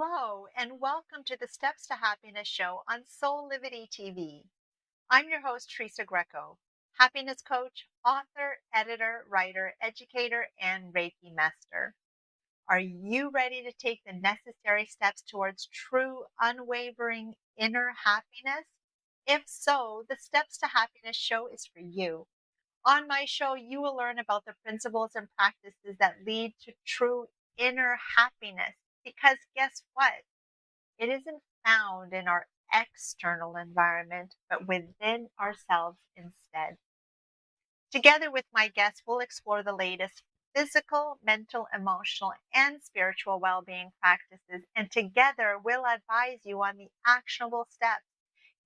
Hello, and welcome to the Steps to Happiness show on Soul Livity TV. I'm your host, Teresa Greco, happiness coach, author, editor, writer, educator, and Reiki master. Are you ready to take the necessary steps towards true, unwavering inner happiness? If so, the Steps to Happiness show is for you. On my show, you will learn about the principles and practices that lead to true inner happiness. Because guess what? It isn't found in our external environment, but within ourselves instead. Together with my guests, we'll explore the latest physical, mental, emotional, and spiritual well being practices. And together, we'll advise you on the actionable steps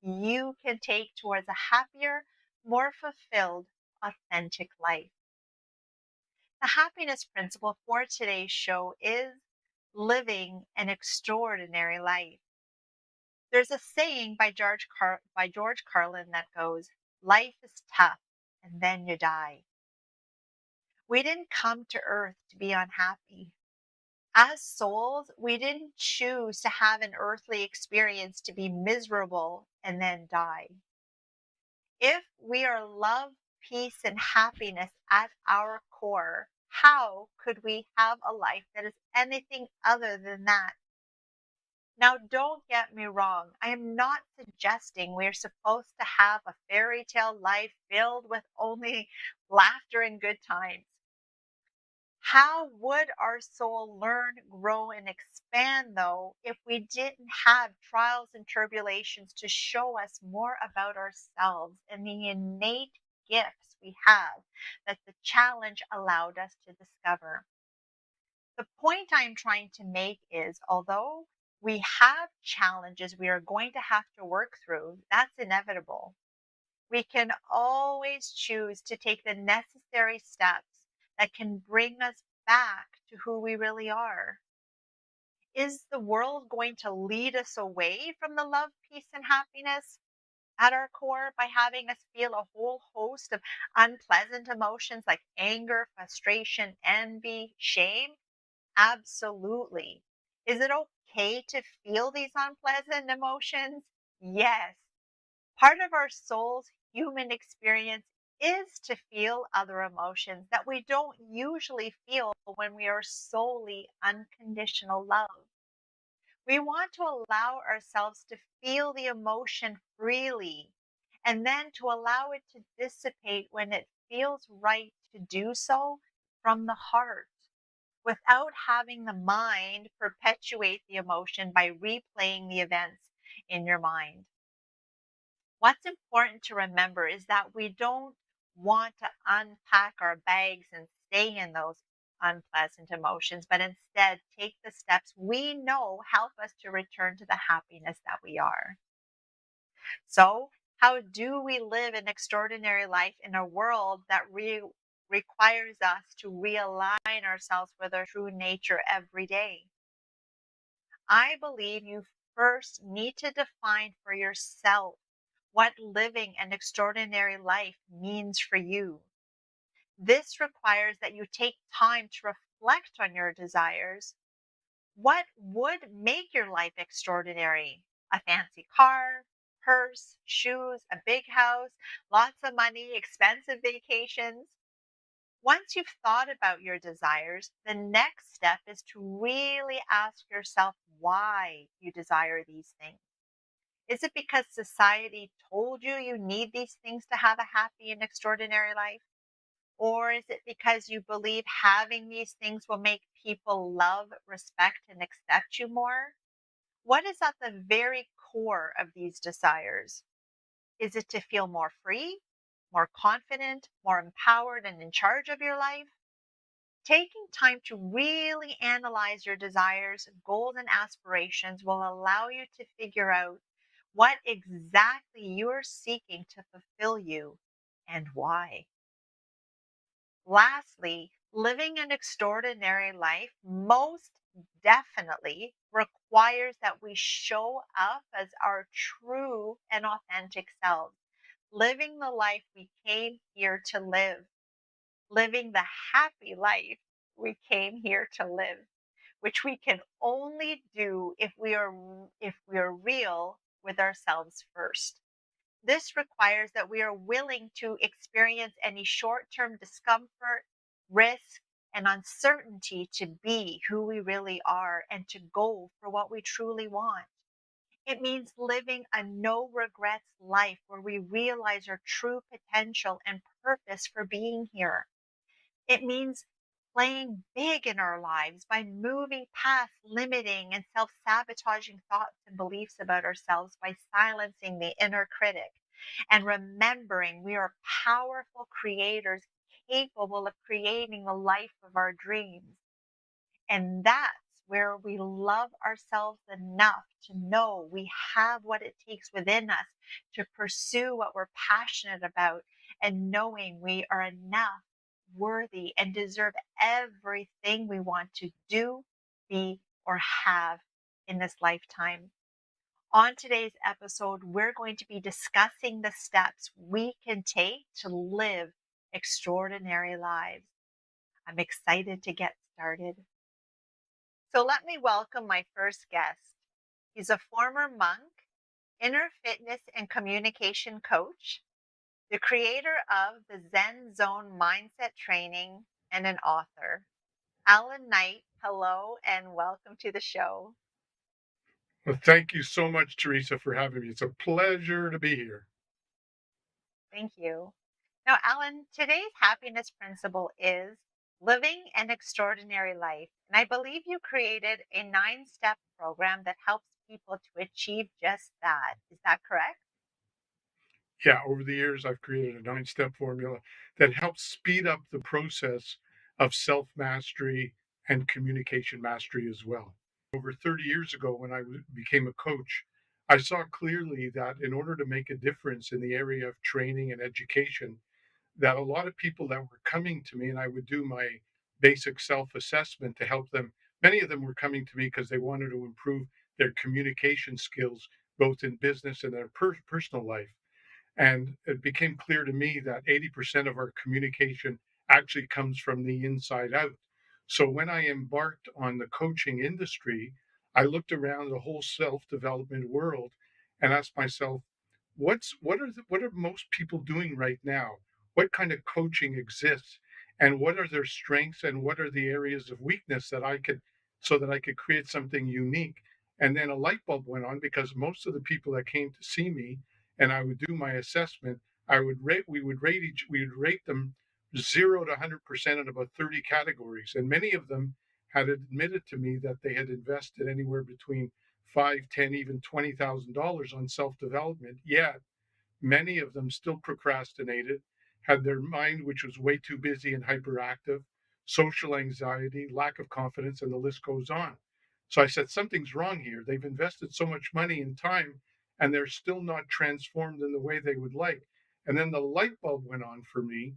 you can take towards a happier, more fulfilled, authentic life. The happiness principle for today's show is living an extraordinary life. There's a saying by George Carlin that goes, "Life is tough, and then you die." We didn't come to Earth to be unhappy. As souls, we didn't choose to have an earthly experience to be miserable and then die. If we are love, peace, and happiness at our core, how could we have a life that is anything other than that? Now, don't get me wrong. I am not suggesting we're supposed to have a fairy tale life filled with only laughter and good times. How would our soul learn, grow, and expand, though, if we didn't have trials and tribulations to show us more about ourselves and the innate gifts we have that the challenge allowed us to discover? The point I'm trying to make is, although we have challenges we are going to have to work through, that's inevitable. We can always choose to take the necessary steps that can bring us back to who we really are. Is the world going to lead us away from the love, peace, and happiness at our core by having us feel a whole host of unpleasant emotions like anger, frustration, envy, shame? Absolutely. Is it okay to feel these unpleasant emotions? Yes. Part of our soul's human experience is to feel other emotions that we don't usually feel when we are solely unconditional love. We want to allow ourselves to feel the emotion freely and then to allow it to dissipate when it feels right to do so from the heart, without having the mind perpetuate the emotion by replaying the events in your mind. What's important to remember is that we don't want to unpack our bags and stay in those unpleasant emotions, but instead take the steps we know help us to return to the happiness that we are. So, how do we live an extraordinary life in a world that requires us to realign ourselves with our true nature every day? I believe you first need to define for yourself what living an extraordinary life means for you. This requires that you take time to reflect on your desires. What would make your life extraordinary? A fancy car, purse, shoes, a big house, lots of money, expensive vacations? Once you've thought about your desires, the next step is to really ask yourself why you desire these things. Is it because society told you you need these things to have a happy and extraordinary life? Or is it because you believe having these things will make people love, respect, and accept you more? What is at the very core of these desires? Is it to feel more free, more confident, more empowered, and in charge of your life? Taking time to really analyze your desires, goals, and aspirations will allow you to figure out what exactly you're seeking to fulfill you and why. Lastly, living an extraordinary life most definitely requires that we show up as our true and authentic selves, living the life we came here to live, living the happy life we came here to live. which we can only do if we are real with ourselves first. This requires that we are willing to experience any short-term discomfort, risk, and uncertainty to be who we really are and to go for what we truly want. It means living a no regrets life where we realize our true potential and purpose for being here. It means playing big in our lives by moving past limiting and self sabotaging thoughts and beliefs about ourselves by silencing the inner critic and remembering we are powerful creators capable of creating the life of our dreams. And that's where we love ourselves enough to know we have what it takes within us to pursue what we're passionate about and knowing we are enough, worthy, and deserve everything we want to do, be, or have in this lifetime. On today's episode, we're going to be discussing the steps we can take to live extraordinary lives. I'm excited to get started. So let me welcome my first guest. He's a former monk, inner fitness and communication coach, the creator of the Zen Zone mindset training, and an author. Alan Knight, hello and welcome to the show. Well, thank you so much, Teresa, for having me. It's a pleasure to be here. Thank you. Now, Alan, today's happiness principle is living an extraordinary life. And I believe you created a 9-step program that helps people to achieve just that. Is that correct? Yeah, over the years, I've created a 9 step formula that helps speed up the process of self mastery and communication mastery as well. Over 30 years ago, when became a coach, I saw clearly that in order to make a difference in the area of training and education, that a lot of people that were coming to me, and I would do my basic self assessment to help them. Many of them were coming to me because they wanted to improve their communication skills, both in business and their personal life. And it became clear to me that 80% of our communication actually comes from the inside out. So when I embarked on the coaching industry, I looked around the whole self-development world and asked myself, what are most people doing right now? What kind of coaching exists? And what are their strengths and what are the areas of weakness that I could so that I could create something unique? And then a light bulb went on because most of the people that came to see me and I would do my assessment. We would rate them 0 to 100% in about 30 categories, and many of them had admitted to me that they had invested anywhere between five, 10, even $20,000 on self development. Yet many of them still procrastinated, had their mind, which was way too busy and hyperactive, social anxiety, lack of confidence, and the list goes on. So I said, something's wrong here. They've invested so much money and time, and they're still not transformed in the way they would like. And then the light bulb went on for me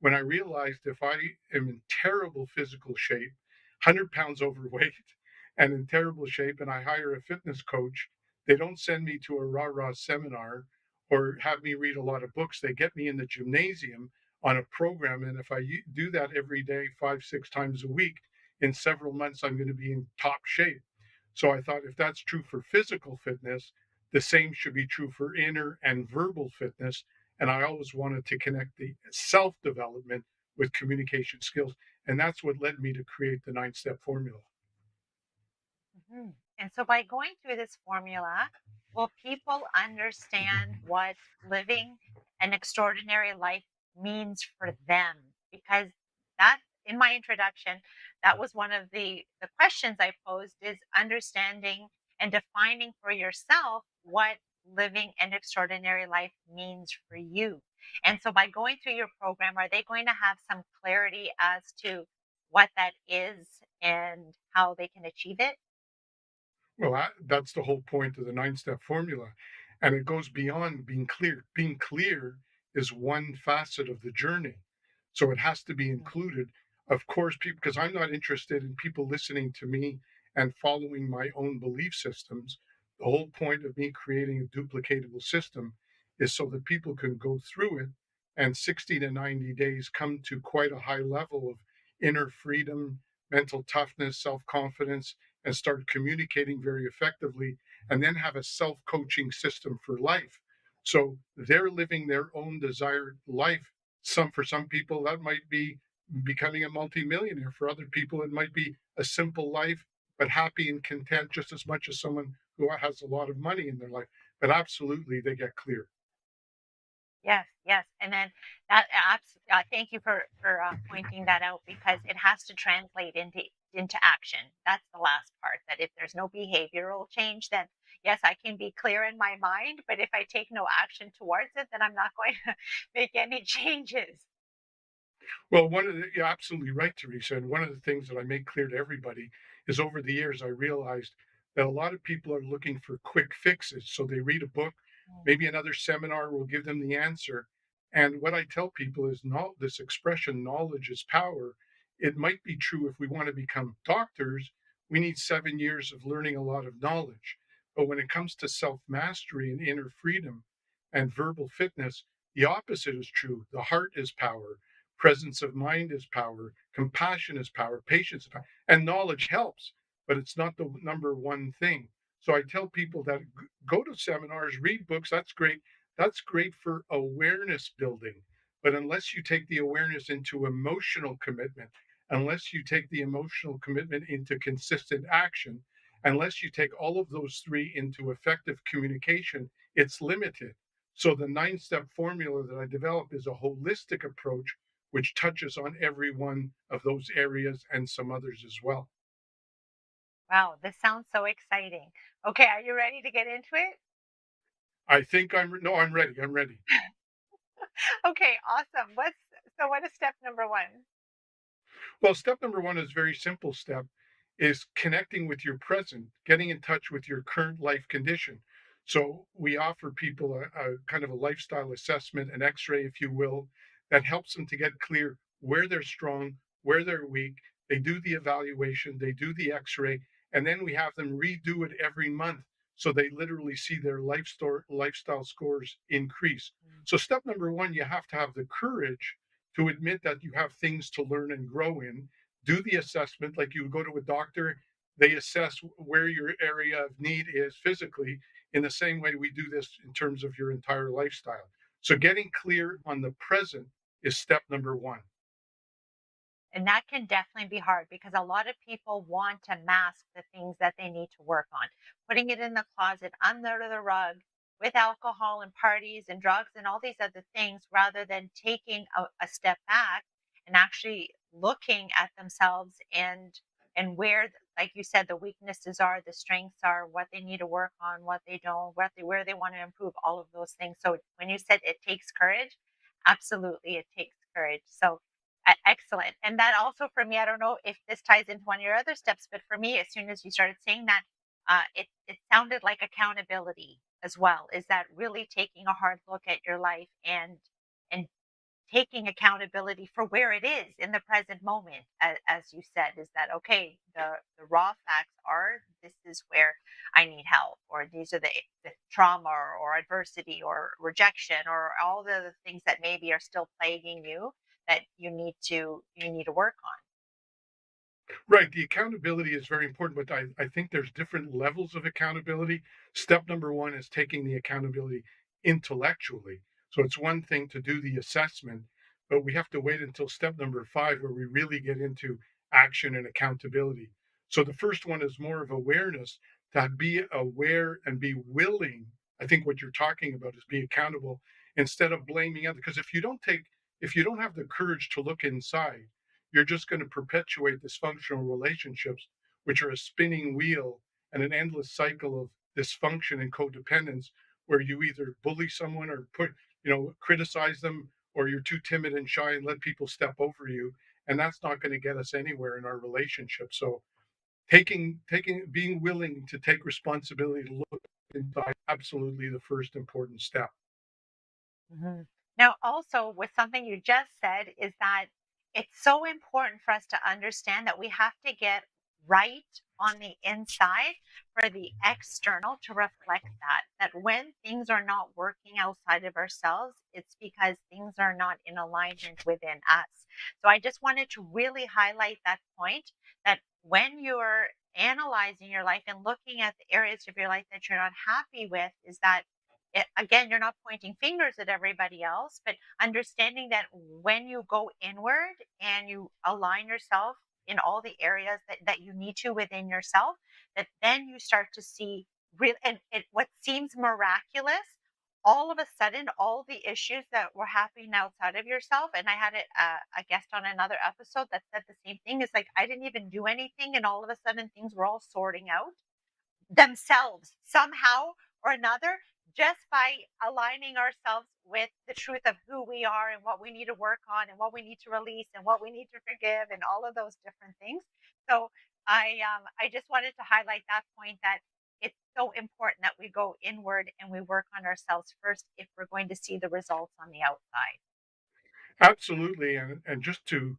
when I realized if I am in terrible physical shape, 100 pounds overweight, and in terrible shape, and I hire a fitness coach, they don't send me to a rah rah seminar or have me read a lot of books. They get me in the gymnasium on a program. And if I do that every day, 5, 6 times a week, in several months, I'm going to be in top shape. So I thought if that's true for physical fitness, the same should be true for inner and verbal fitness. And I always wanted to connect the self development with communication skills. And that's what led me to create the 9 step formula. And so by going through this formula, will people understand what living an extraordinary life means for them? Because that, in my introduction, that was one of the questions I posed is understanding and defining for yourself what living an extraordinary life means for you. And so by going through your program, are they going to have some clarity as to what that is and how they can achieve it? Well, that's the whole point of the 9 step formula. And it goes beyond being clear. Being clear is one facet of the journey. So it has to be included. Of course, people, because I'm not interested in people listening to me and following my own belief systems. The whole point of me creating a duplicatable system is so that people can go through it and 60 to 90 days come to quite a high level of inner freedom, mental toughness, self confidence, and start communicating very effectively, and then have a self coaching system for life. So they're living their own desired life. For some people, that might be becoming a multimillionaire. For other people, it might be a simple life, but happy and content just as much as someone who has a lot of money in their life. But absolutely, they get clear. Yes, yes, and then thank you for pointing that out because it has to translate into action. That's the last part. That if there's no behavioral change, then yes, I can be clear in my mind, but if I take no action towards it, then I'm not going to make any changes. Well, you're absolutely right, Teresa. And one of the things that I make clear to everybody is over the years, I realized that a lot of people are looking for quick fixes. So they read a book, Mm, maybe another seminar will give them the answer. And what I tell people is not this expression, knowledge is power. It might be true if we want to become doctors, we need 7 years of learning a lot of knowledge. But when it comes to self mastery and inner freedom and verbal fitness, the opposite is true. The heart is power, presence of mind is power, compassion is power, patience is power, and knowledge helps, but it's not the number one thing. So I tell people that go to seminars, read books, that's great. That's great for awareness building. But unless you take the awareness into emotional commitment, unless you take the emotional commitment into consistent action, unless you take all of those three into effective communication, it's limited. So the 9 step formula that I developed is a holistic approach which touches on every one of those areas and some others as well. wow, this sounds so exciting. Okay, are you ready to get into it? I think no, I'm ready. I'm ready. Okay, awesome. What is step number one? Well, step number one is very simple step is connecting with your present, getting in touch with your current life condition. So we offer people a kind of a lifestyle assessment, an x-ray, if you will, that helps them to get clear where they're strong, where they're weak. They do the evaluation, they do the x-ray, and then we have them redo it every month. So they literally see their lifestyle scores increase. Mm, So step number one, you have to have the courage to admit that you have things to learn and grow in. Do the assessment like you would go to a doctor. They assess where your area of need is physically in the same way we do this in terms of your entire lifestyle. So getting clear on the present is step number one. and that can definitely be hard because a lot of people want to mask the things that they need to work on, putting it in the closet, under the rug, with alcohol and parties and drugs and all these other things, rather than taking a step back and actually looking at themselves and where, like you said, the weaknesses are, the strengths are, what they need to work on, what they don't, where they want to improve, all of those things. So when you said it takes courage, absolutely, it takes courage. So excellent. And that also for me, I don't know if this ties into one of your other steps, but for me, as soon as you started saying that, it sounded like accountability as well. Is that really taking a hard look at your life and taking accountability for where it is in the present moment, as you said, is that okay? The raw facts are this is where I need help, or these are the trauma or adversity or rejection or all the other things that maybe are still plaguing you that you need to work on. Right. The accountability is very important, but I think there's different levels of accountability. Step number one is taking the accountability intellectually. So it's one thing to do the assessment, but we have to wait until step number five where we really get into action and accountability. So the first one is more of awareness, to be aware and be willing. I think what you're talking about is be accountable instead of blaming others. Because if you don't have the courage to look inside, you're just going to perpetuate dysfunctional relationships, which are a spinning wheel and an endless cycle of dysfunction and codependence, where you either bully someone or criticize them, or you're too timid and shy and let people step over you. And that's not going to get us anywhere in our relationship. So being willing to take responsibility to look inside, absolutely the first important step. Mhm. Now, also with something you just said is that it's so important for us to understand that we have to get right on the inside for the external to reflect that when things are not working outside of ourselves, it's because things are not in alignment within us. So I just wanted to really highlight that point that when you're analyzing your life and looking at the areas of your life that you're not happy with, is that again, you're not pointing fingers at everybody else, but understanding that when you go inward and you align yourself in all the areas that you need to within yourself, that then you start to see real and what seems miraculous, all of a sudden, all the issues that were happening outside of yourself. And I had a guest on another episode that said the same thing. Is like, I didn't even do anything, and all of a sudden, things were all sorting out themselves somehow or another, just by aligning ourselves with the truth of who we are and what we need to work on and what we need to release and what we need to forgive and all of those different things. So I just wanted to highlight that point, that it's so important that we go inward and we work on ourselves first if we're going to see the results on the outside. Absolutely. And just to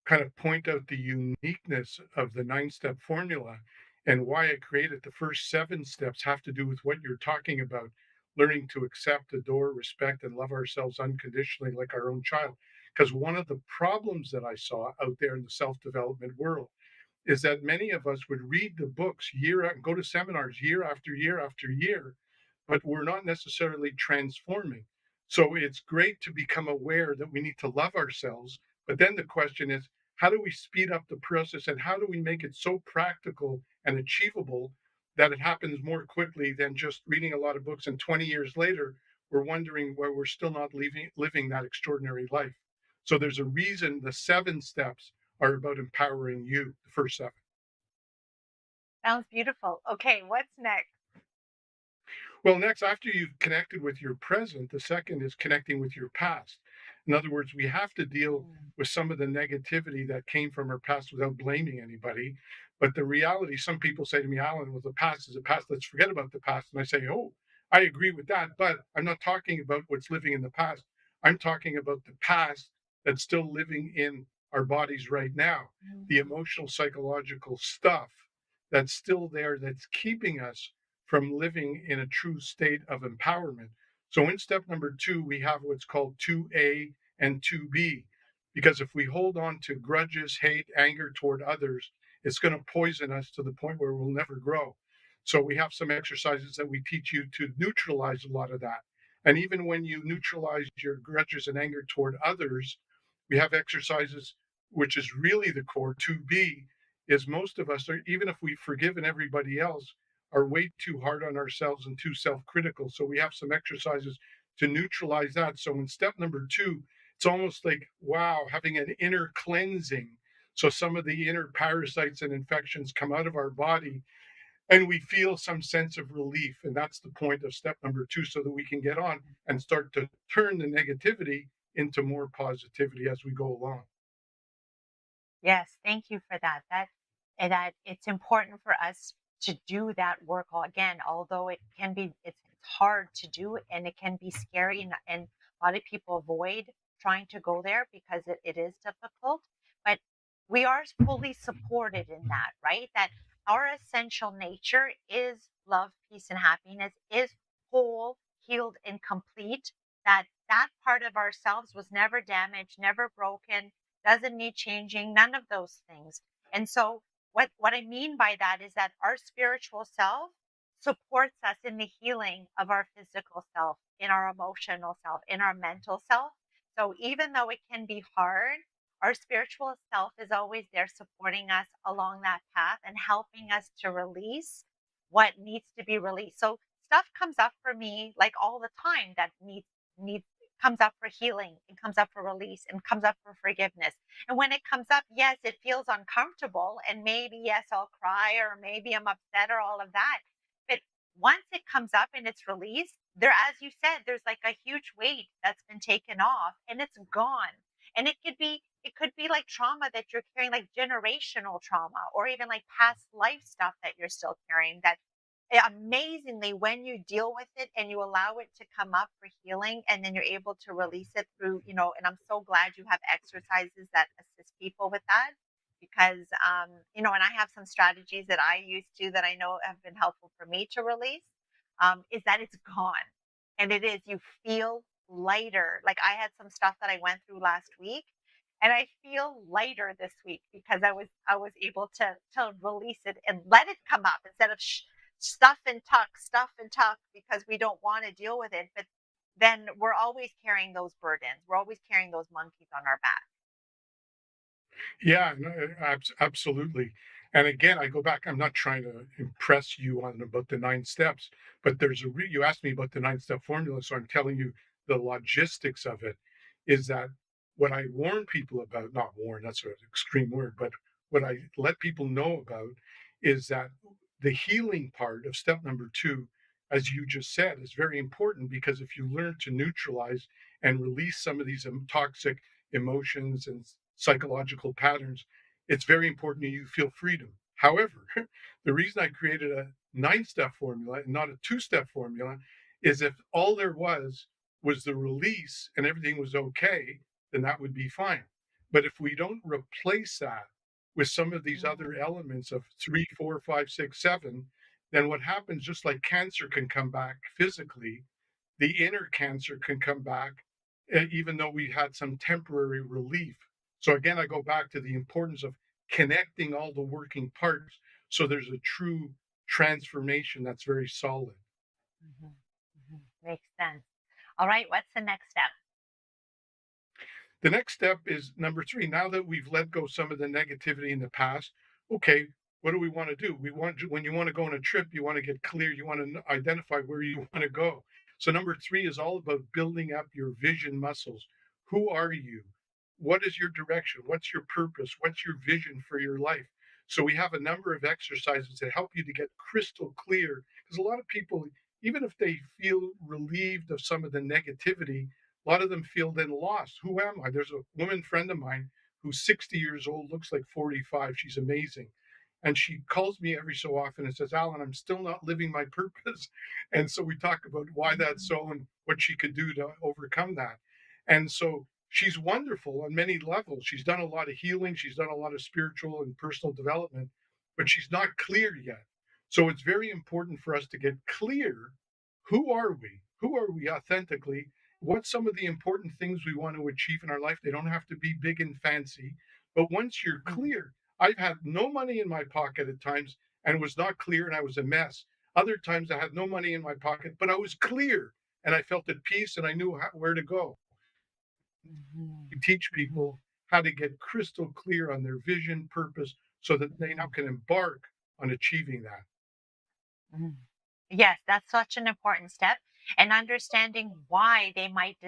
kind of point out the uniqueness of the 9 step formula and why I created the first 7 steps have to do with what you're talking about, learning to accept, adore, respect, and love ourselves unconditionally like our own child. Because one of the problems that I saw out there in the self development world is that many of us would read the books and go to seminars year after year after year, but we're not necessarily transforming. So it's great to become aware that we need to love ourselves. But then the question is, how do we speed up the process and how do we make it so practical and achievable that it happens more quickly than just reading a lot of books and 20 years later we're wondering why we're still not living that extraordinary life. So there's a reason the 7 steps are about empowering you, the first 7. Sounds beautiful. Okay, what's next? Well, next, after you've connected with your present, the second is connecting with your past. In other words, we have to deal Mm, with some of the negativity that came from our past without blaming anybody. But the reality, some people say to me, Alan, well, the past is the past. Let's forget about the past. And I say, oh, I agree with that. But I'm not talking about what's living in the past. I'm talking about the past that's still living in our bodies right now, the mm, emotional, psychological stuff that's still there that's keeping us from living in a true state of empowerment. So in step number 2, we have what's called 2A and 2B. Because if we hold on to grudges, hate, anger toward others, it's going to poison us to the point where we'll never grow. So we have some exercises that we teach you to neutralize a lot of that. And even when you neutralize your grudges and anger toward others, we have exercises, which is really the core 2B, is most of us are, even if we've forgiven everybody else, are way too hard on ourselves and too self-critical. So we have some exercises to neutralize that. So in step number 2, it's almost like, wow, having an inner cleansing. So some of the inner parasites and infections come out of our body and we feel some sense of relief. And that's the point of step number 2, so that we can get on and start to turn the negativity into more positivity as we go along. yes, thank you for that. That it's important for us to do that work. Again, although it's hard to do and it can be scary, and a lot of people avoid trying to go there because it is difficult. But we are fully supported in that, right? That our essential nature is love, peace, and happiness, is whole, healed, and complete. That part of ourselves was never damaged, never broken, doesn't need changing, none of those things. And so what I mean by that is that our spiritual self supports us in the healing of our physical self, in our emotional self, in our mental self. So even though it can be hard, our spiritual self is always there supporting us along that path and helping us to release what needs to be released. So stuff comes up for me like all the time that needs comes up for healing and comes up for release and comes up for forgiveness. And when it comes up, yes, it feels uncomfortable. And maybe, yes, I'll cry or maybe I'm upset or all of that. But once it comes up and it's released, there, as you said, there's like a huge weight that's been taken off and it's gone. And it could be like trauma that you're carrying, like generational trauma, or even like past life stuff that you're still carrying, that amazingly, when you deal with it and you allow it to come up for healing, and then you're able to release it through, and I'm so glad you have exercises that assist people with that, because and I have some strategies that I use too that I know have been helpful for me to release. Is that it's gone, and it is, you feel lighter. Like, I had some stuff that I went through last week, And I feel lighter this week because I was able to release it and let it come up instead of stuff and tuck because we don't want to deal with it. But then we're always carrying those burdens. We're always carrying those monkeys on our back. Yeah, no, absolutely. And again, I go back. I'm not trying to impress you on about the 9 steps, but you asked me about the 9 step formula, so I'm telling you the logistics of it is that what I warn people about, not warn, that's an extreme word, but what I let people know about is that the healing part of step number 2, as you just said, is very important because if you learn to neutralize and release some of these toxic emotions and psychological patterns, it's very important that you feel freedom. However, the reason I created a 9 step formula and not a 2 step formula is if all there was the release and everything was okay, then that would be fine. But if we don't replace that with some of these other Mm, elements of 3, 4, 5, 6, 7, then what happens, just like cancer can come back physically, the inner cancer can come back, even though we had some temporary relief. So again, I go back to the importance of connecting all the working parts so there's a true transformation that's very solid. mhm, mhm. Makes sense. All right, what's the next step? The next step is number 3. Now that we've let go some of the negativity in the past, okay, what do we want to do? When you want to go on a trip, you want to get clear, you want to identify where you want to go. So number 3 is all about building up your vision muscles. Who are you? What is your direction? What's your purpose? What's your vision for your life? So we have a number of exercises that help you to get crystal clear because a lot of people, even if they feel relieved of some of the negativity, a lot of them feel then lost. Who am I? There's a woman friend of mine who's 60 years old, looks like 45. She's amazing. And she calls me every so often and says, Alan, I'm still not living my purpose. And so we talk about why that's Mhm, so and what she could do to overcome that. And so she's wonderful on many levels. She's done a lot of healing, she's done a lot of spiritual and personal development, but she's not clear yet. So it's very important for us to get clear. Who are we? Who are we authentically? What's some of the important things we want to achieve in our life? They don't have to be big and fancy, but once you're mhm, clear, I've had no money in my pocket at times and was not clear and I was a mess. Other times I had no money in my pocket, but I was clear and I felt at peace and I knew where to go. We mhm, teach mhm, people how to get crystal clear on their vision, purpose, so that they now mhm, can embark on achieving that. mhm. Yes, that's such an important step and understanding why they might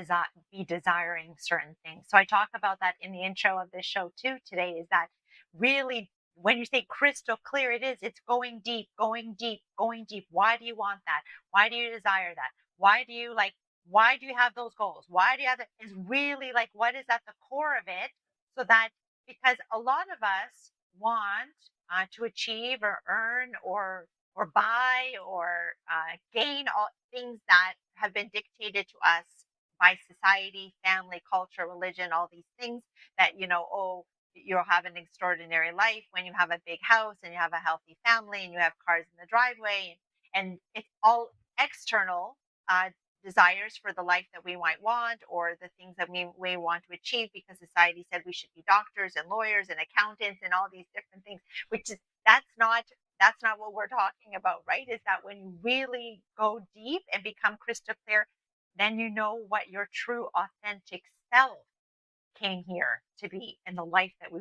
be desiring certain things. So I talk about that in the intro of this show too today is that really when you say crystal clear it is it's going deep, going deep, going deep. Why do you want that? Why do you desire that? Why do you like why do you have those goals? Why do you have that? Is really like what is at the core of it so that because a lot of us want to achieve or earn or buy or gain all things that have been dictated to us by society, family, culture, religion, all these things that, oh, you'll have an extraordinary life when you have a big house and you have a healthy family and you have cars in the driveway. And it's all external uh, desires for the life that we might want or the things that we want to achieve because society said we should be doctors and lawyers and accountants and all these different things, which is that's not that's not what we're talking about, right? Is that when you really go deep and become crystal clear, then you know what your true authentic self came here to be in the life that we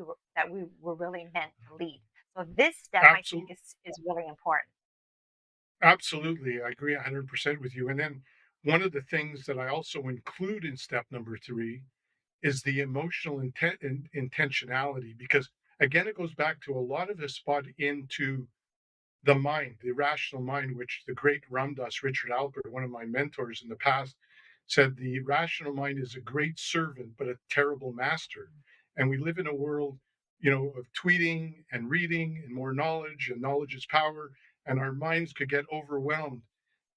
were really meant to lead. So this step I think Absolutely. is really important. Absolutely. I agree 100% with you. And then one of the things that I also include in step number 3 is the emotional intentionality, because again, it goes back to a lot of us spot into the mind, the rational mind, which the great Ramdas Richard Alpert, one of my mentors in the past, said the rational mind is a great servant, but a terrible master. And we live in a world, of tweeting and reading and more knowledge, and knowledge is power, and our minds could get overwhelmed.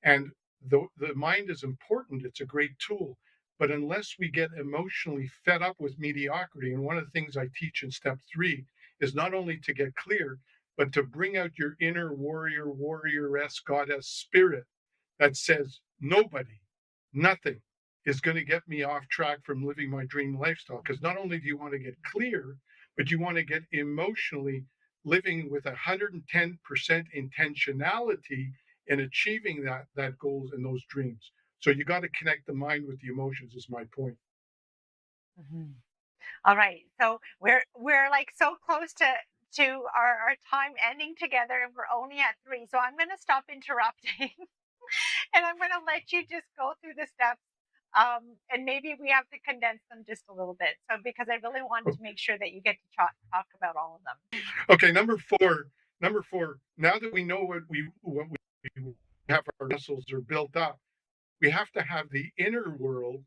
And the mind is important, it's a great tool. But unless we get emotionally fed up with mediocrity, and one of the things I teach in step 3 is not only to get clear, but to bring out your inner warrior, warrioress, goddess spirit that says, nobody, nothing, is going to get me off track from living my dream lifestyle. Because not only do you want to get clear, but you want to get emotionally living with 110% intentionality in achieving that goals and those dreams. So you got to connect the mind with the emotions is my point. Mhm. All right. So we're like so close to our time ending together and we're only at 3. So I'm going to stop interrupting and I'm going to let you just go through the steps. And maybe we have to condense them just a little bit. So because I really want to make sure that you get to talk about all of them. Okay, number four. Now that we know what we have, our muscles are built up, we have to have the inner world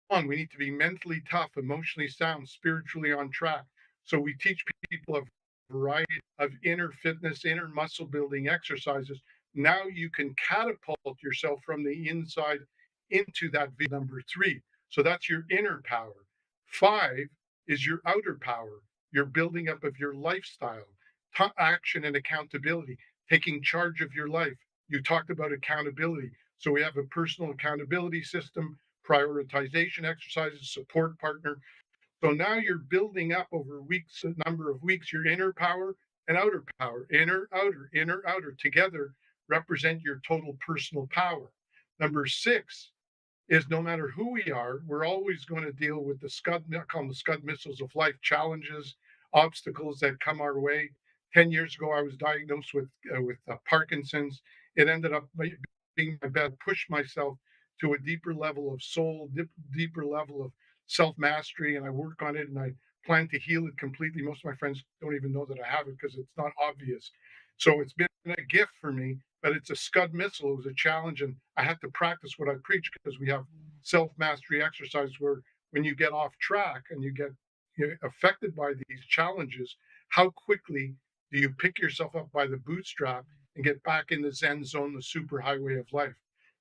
on. We need to be mentally tough, emotionally sound, spiritually on track. So we teach people a variety of inner fitness, inner muscle building exercises. Now you can catapult yourself from the inside into that number 3. So that's your inner power. 5 is your outer power, your building up of your lifestyle, action and accountability, taking charge of your life. You talked about accountability. So we have a personal accountability system, prioritization exercises, support partner. So now you're building up over weeks, a number of weeks, your inner power and outer power. Inner, outer together represent your total personal power. Number 6 is no matter who we are, we're always going to deal with the scud, I call them the scud missiles of life, challenges, obstacles that come our way. 10 years ago, I was diagnosed with Parkinson's. It ended up being my best, push myself to a deeper level of soul, deeper level of self mastery, and I work on it, and I plan to heal it completely. Most of my friends don't even know that I have it because it's not obvious. So it's been a gift for me, but it's a scud missile. It was a challenge, and I had to practice what I preach because we have self mastery exercise where when you get off track and you get affected by these challenges, how quickly do you pick yourself up by the bootstrap and get back in the Zen zone, the super highway of life?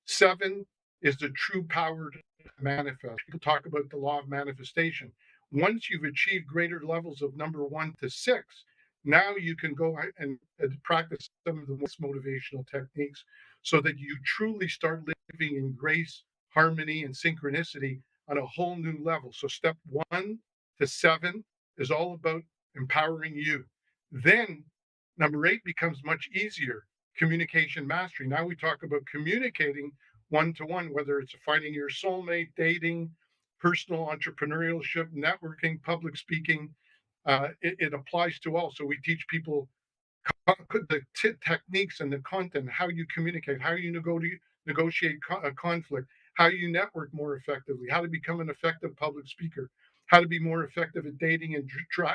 7 is the true power to manifest. People talk about the law of manifestation. Once you've achieved greater levels of number 1 to 6, now you can go and practice some of the most motivational techniques so that you truly start living in grace, harmony, and synchronicity on a whole new level. So, step 1 to 7 is all about empowering you. Then, number 8 becomes much easier, communication mastery. Now we talk about communicating one to one, whether it's finding your soulmate, dating, personal entrepreneurship, networking, public speaking. It applies to all. So we teach people the techniques and the content, how you communicate, how you negotiate a conflict, how you network more effectively, how to become an effective public speaker, how to be more effective at dating and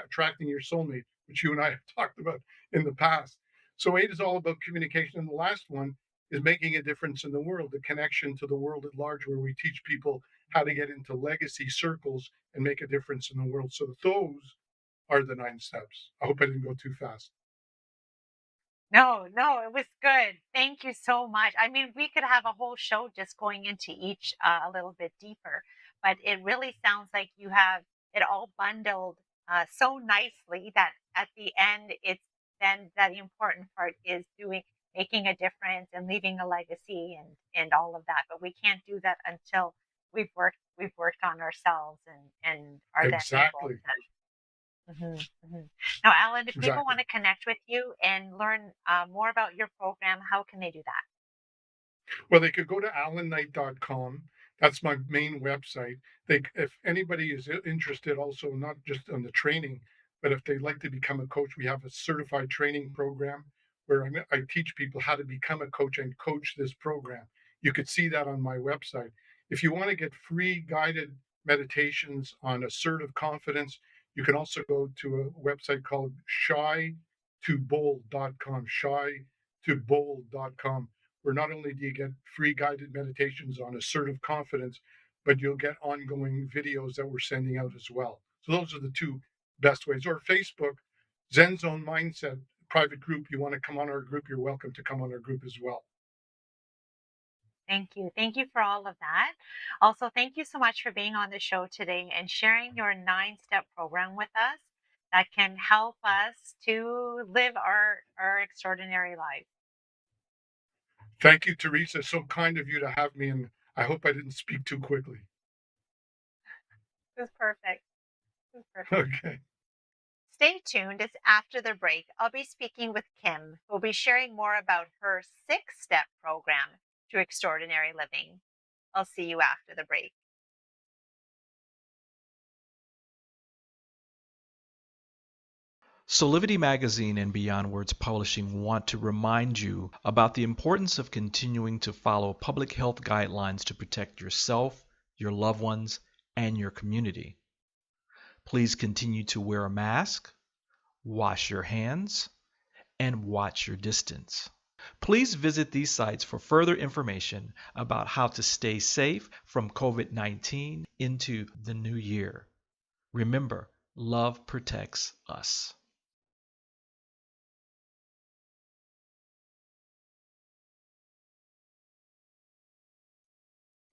attracting your soulmate, which you and I have talked about in the past. So 8 is all about communication. And the last one is making a difference in the world, the connection to the world at large, where we teach people how to get into legacy circles and make a difference in the world. So those are the 9 steps. I hope I didn't go too fast. No, no, it was good. Thank you so much. I mean, we could have a whole show just going into each a little bit deeper, but it really sounds like you have it all bundled so nicely that at the end, it's then that the important part is making a difference and leaving a legacy and all of that. But we can't do that until we've worked on ourselves and are then able Exactly. to. Mhm, mhm. Now, Alan, if people Exactly. want to connect with you and learn more about your program, how can they do that? Well, they could go to alanKnight.com. That's my main website. If anybody is interested, also not just on the training, but if they'd like to become a coach, we have a certified training program where I teach people how to become a coach and coach this program. You could see that on my website. If you want to get free guided meditations on assertive confidence, you can also go to a website called shy2bold.com. Shy2bold.com, where not only do you get free guided meditations on assertive confidence, but you'll get ongoing videos that we're sending out as well. So those are the two best ways. Or Facebook, Zen Zone Mindset private group. You want to come on our group, you're welcome to come on our group as well. Thank you. Thank you for all of that. Also, thank you so much for being on the show today and sharing your 9 step program with us that can help us to live our extraordinary life. Thank you, Teresa. So kind of you to have me. And I hope I didn't speak too quickly. This is perfect. This is perfect. Okay. Stay tuned as after the break, I'll be speaking with Kim, who will be sharing more about her 6 step program to extraordinary living. I'll see you after the break. Solivity Magazine and Beyond Words Publishing want to remind you about the importance of continuing to follow public health guidelines to protect yourself, your loved ones, and your community. Please continue to wear a mask, wash your hands, and watch your distance. Please visit these sites for further information about how to stay safe from COVID-19 into the new year. Remember, love protects us.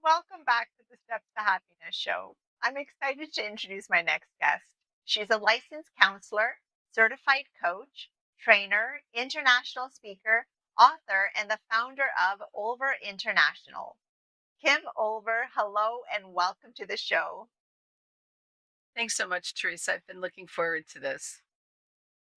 Welcome back to the Steps to Happiness show. I'm excited to introduce my next guest. She's a licensed counselor, certified coach, trainer, international speaker, author, and the founder of Olver International. Kim Olver, hello and welcome to the show. Thanks so much, Teresa. I've been looking forward to this.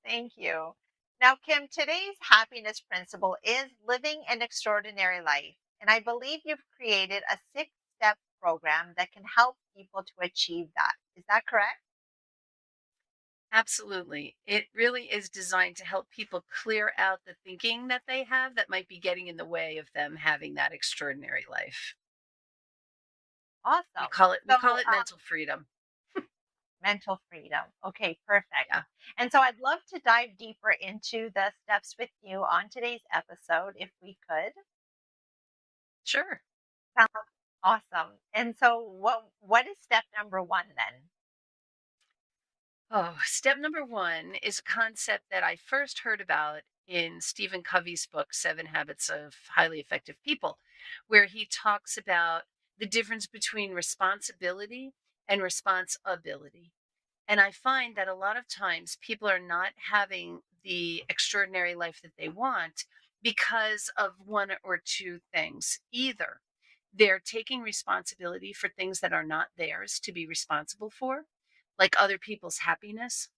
Thank you. Now, Kim, today's happiness principle is living an extraordinary life. And I believe you've created a 6 step program that can help people to achieve that. Is that correct? Absolutely. It really is designed to help people clear out the thinking that they have that might be getting in the way of them having that extraordinary life. We Awesome. call it we So, call it mental freedom. mental freedom. Okay, perfect. Yeah, And so I'd love to dive deeper into the steps with you on today's episode, if we could. sure. Sounds awesome. And so, what is step number one then? Oh, step number one is a concept that I first heard about in Stephen Covey's book, Seven Habits of Highly Effective People, where he talks about the difference between responsibility and responsibility. And I find that a lot of times people are not having the extraordinary life that they want because of one or two things. Either they're taking responsibility for things that are not theirs to be responsible for, like other people's happiness,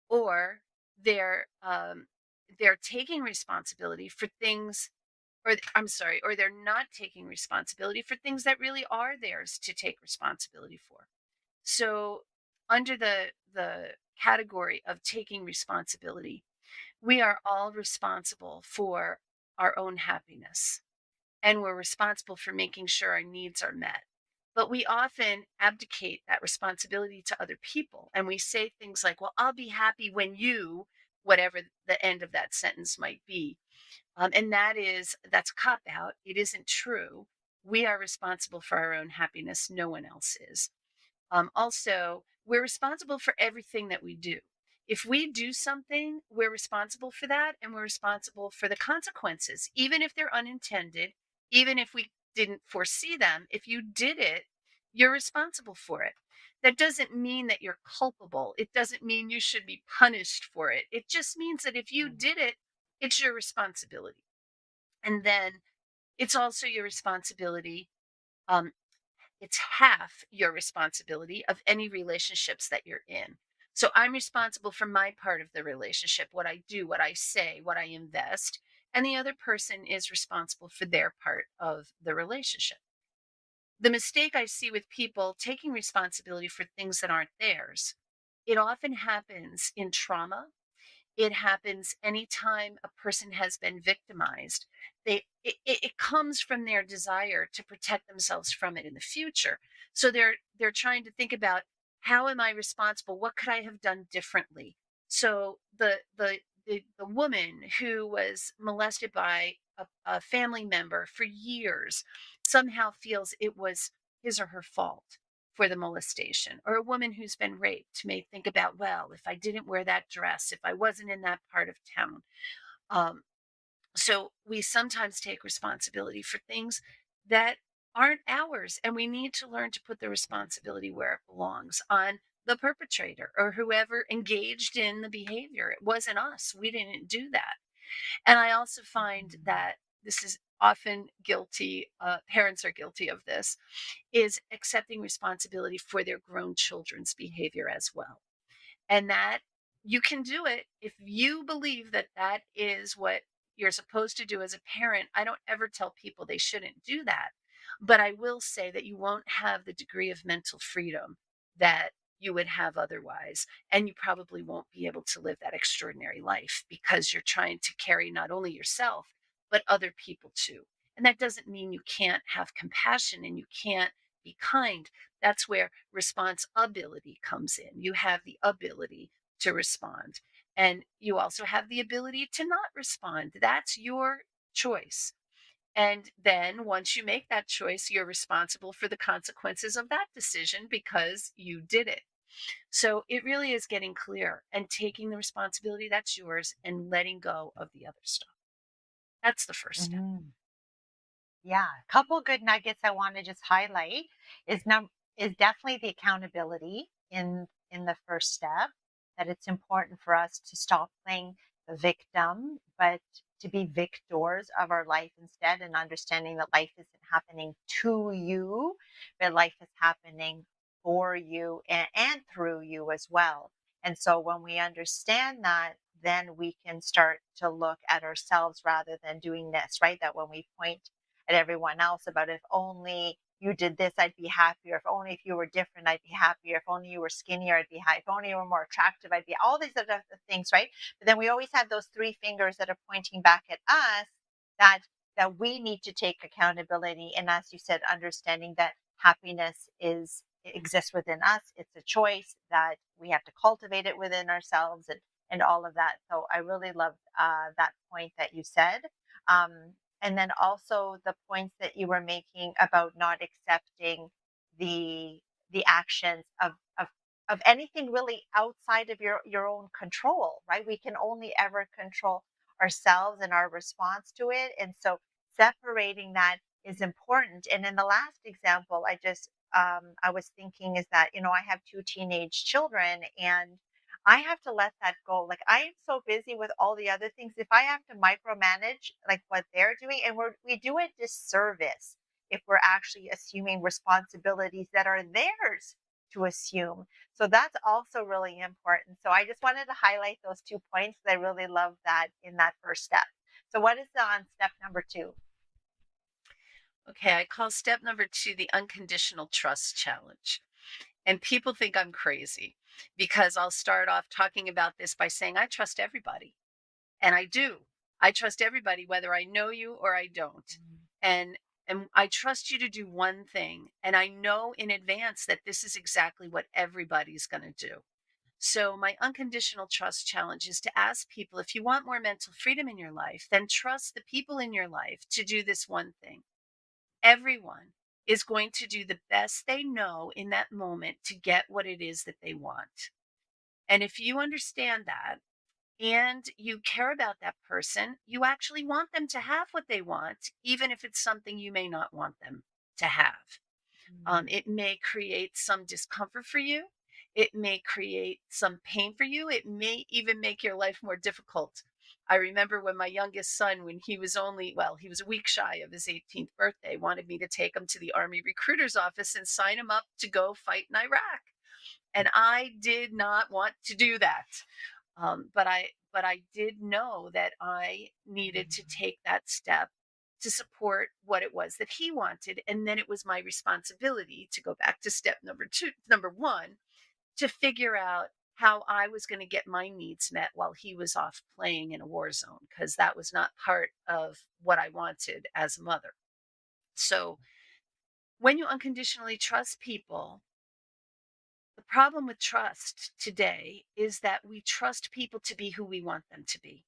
or they're taking responsibility for things, or I'm sorry, or they're not taking responsibility for things that really are theirs to take responsibility for. So, under the category of taking responsibility, we are all responsible for our own happiness, and we're responsible for making sure our needs are met. But we often abdicate that responsibility to other people, and we say things like, "Well, I'll be happy when you," whatever the end of that sentence might be. And that's a cop out. It isn't true. We are responsible for our own happiness. No one else is. Also, we're responsible for everything that we do. If we do something, we're responsible for that, and we're responsible for the consequences, even if they're unintended, even if we didn't foresee them. If you did it, you're responsible for it. That doesn't mean that you're culpable. It doesn't mean you should be punished for it. It just means that if you Mhm. did it, it's your responsibility. And then it's also your responsibility. Um, it's half your responsibility of any relationships that you're in. So I'm responsible for my part of the relationship, what I do, what I say, what I invest, and the other person is responsible for their part of the relationship. The mistake I see with people taking responsibility for things that aren't theirs, it often happens in trauma. It happens anytime a person has been victimized. It comes from their desire to protect themselves from it in the future. So they're trying to think about, how am I responsible? What could I have done differently? So the woman who was molested by a family member for years somehow feels it was his or her fault for the molestation. Or a woman who's been raped may think about, well, if I didn't wear that dress, if I wasn't in that part of town. Um, so we sometimes take responsibility for things that aren't ours, and we need to learn to put the responsibility where it belongs, on the perpetrator or whoever engaged in the behavior. It wasn't us. We didn't do that. And I also find Mhm. that this is often guilty, parents are guilty of this, is accepting responsibility for their grown children's behavior as well. And that you can do it if you believe that that is what you're supposed to do as a parent. I don't ever tell people they shouldn't do that. But I will say that you won't have the degree of mental freedom that you would have otherwise. And you probably won't be able to live that extraordinary life because you're trying to carry not only yourself, but other people too. And that doesn't mean you can't have compassion and you can't be kind. That's where responsibility comes in. You have the ability to respond, and you also have the ability to not respond. That's your choice. And then once you make that choice, you're responsible for the consequences of that decision because you did it. So it really is getting clear and taking the responsibility that's yours and letting go of the other stuff. That's the first step. Mhm. Yeah, a couple good nuggets I want to just highlight is is definitely the accountability in the first step, that it's important for us to stop playing the victim, but to be victors of our life instead, and understanding that life isn't happening to you, but life is happening for you and through you as well. And so when we understand that, then we can start to look at ourselves rather than doing this, right? That when we point at everyone else about, if only you did this, I'd be happier. If only if you were different, I'd be happier. If only you were skinnier, I'd be happy. If only you were more attractive, I'd be all these other things, right? But then we always have those three fingers that are pointing back at us, that we need to take accountability. And as you said, understanding that happiness is exists within us. It's a choice that we have to cultivate it within ourselves, and all of that. So I really love that point that you said. Um, and then also the points that you were making about not accepting the actions of anything really outside of your own control, right? We can only ever control ourselves and our response to it. And so separating that is important. And in the last example, I was thinking is that, I have two teenage children, and I have to let that go. Like, I am so busy with all the other things. If I have to micromanage like what they're doing, and we do a disservice if we're actually assuming responsibilities that are theirs to assume. So that's also really important. So I just wanted to highlight those 2 points. I really love that in that first step. So what is on step number 2? Okay, I call step number 2 the unconditional trust challenge. And people think I'm crazy because I'll start off talking about this by saying, I trust everybody. And I do. I trust everybody, whether I know you or I don't. And I trust you to do one thing. And I know in advance that this is exactly what everybody's going to do. So, my unconditional trust challenge is to ask people, if you want more mental freedom in your life, then trust the people in your life to do this one thing. Everyone is going to do the best they know in that moment to get what it is that they want. And if you understand that and you care about that person, you actually want them to have what they want, even if it's something you may not want them to have. It may create some discomfort for you. It may create some pain for you. It may even make your life more difficult. I remember when my youngest son, when he was he was a week shy of his 18th birthday, wanted me to take him to the Army recruiter's office and sign him up to go fight in Iraq. And I did not want to do that. But I did know that I needed to take that step to support what it was that he wanted. And then it was my responsibility to go back to step number one, to figure out how I was going to get my needs met while he was off playing in a war zone, because that was not part of what I wanted as a mother. So when you unconditionally trust people, the problem with trust today is that we trust people to be who we want them to be.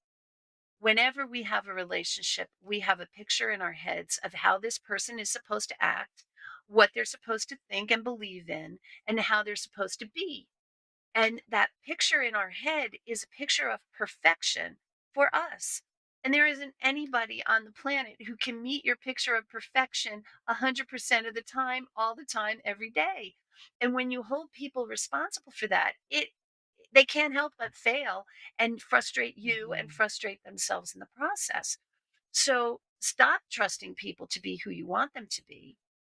Whenever we have a relationship, we have a picture in our heads of how this person is supposed to act, what they're supposed to think and believe in, and how they're supposed to be. And that picture in our head is a picture of perfection for us. And there isn't anybody on the planet who can meet your picture of perfection 100% of the time, all the time, every day. And when you hold people responsible for that, they can't help but fail and frustrate you and Mhm. frustrate themselves in the process. So stop trusting people to be who you want them to be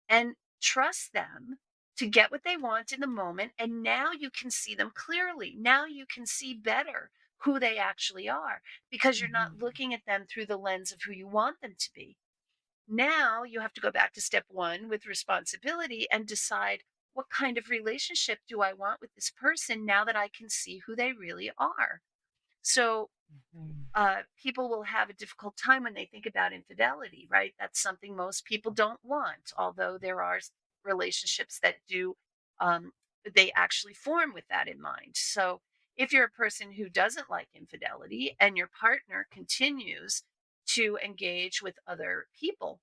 and trust them to get what they want in the moment. And now you can see them clearly. Now you can see better who they actually are because you're not Mhm. looking at them through the lens of who you want them to be. Now you have to go back to step one with responsibility and decide, what kind of relationship do I want with this person now that I can see who they really are? So Mhm. people will have a difficult time when they think about infidelity, right? That's something most people don't want, although there are relationships that do, um, they actually form with that in mind. So if you're a person who doesn't like infidelity and your partner continues to engage with other people,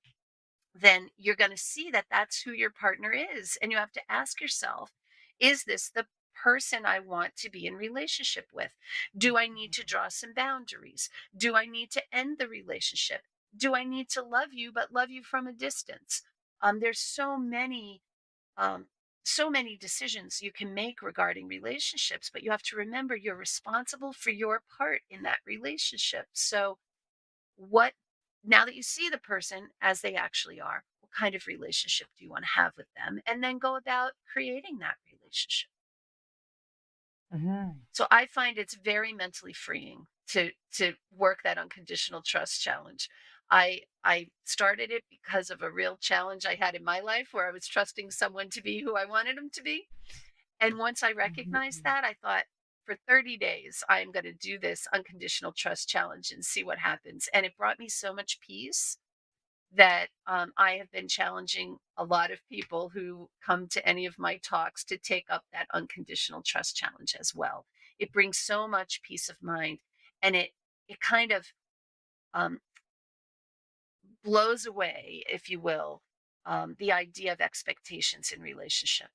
then you're going to see that that's who your partner is. And you have to ask yourself, is this the person I want to be in relationship with? Do I need to draw some boundaries? Do I need to end the relationship? Do I need to love you, but love you from a distance? There's um, so many decisions you can make regarding relationships, but you have to remember you're responsible for your part in that relationship. So what now that you see the person as they actually are, what kind of relationship do you want to have with them? And then go about creating that relationship. Mhm. So I find it's very mentally freeing to work that unconditional trust challenge. I started it because of a real challenge I had in my life where I was trusting someone to be who I wanted them to be. And once I recognized Mhm. that, I thought, for 30 days, I am going to do this unconditional trust challenge and see what happens. And it brought me so much peace that I have been challenging a lot of people who come to any of my talks to take up that unconditional trust challenge as well. It brings so much peace of mind, and it kind of um, blows away, if you will, the idea of expectations in relationship.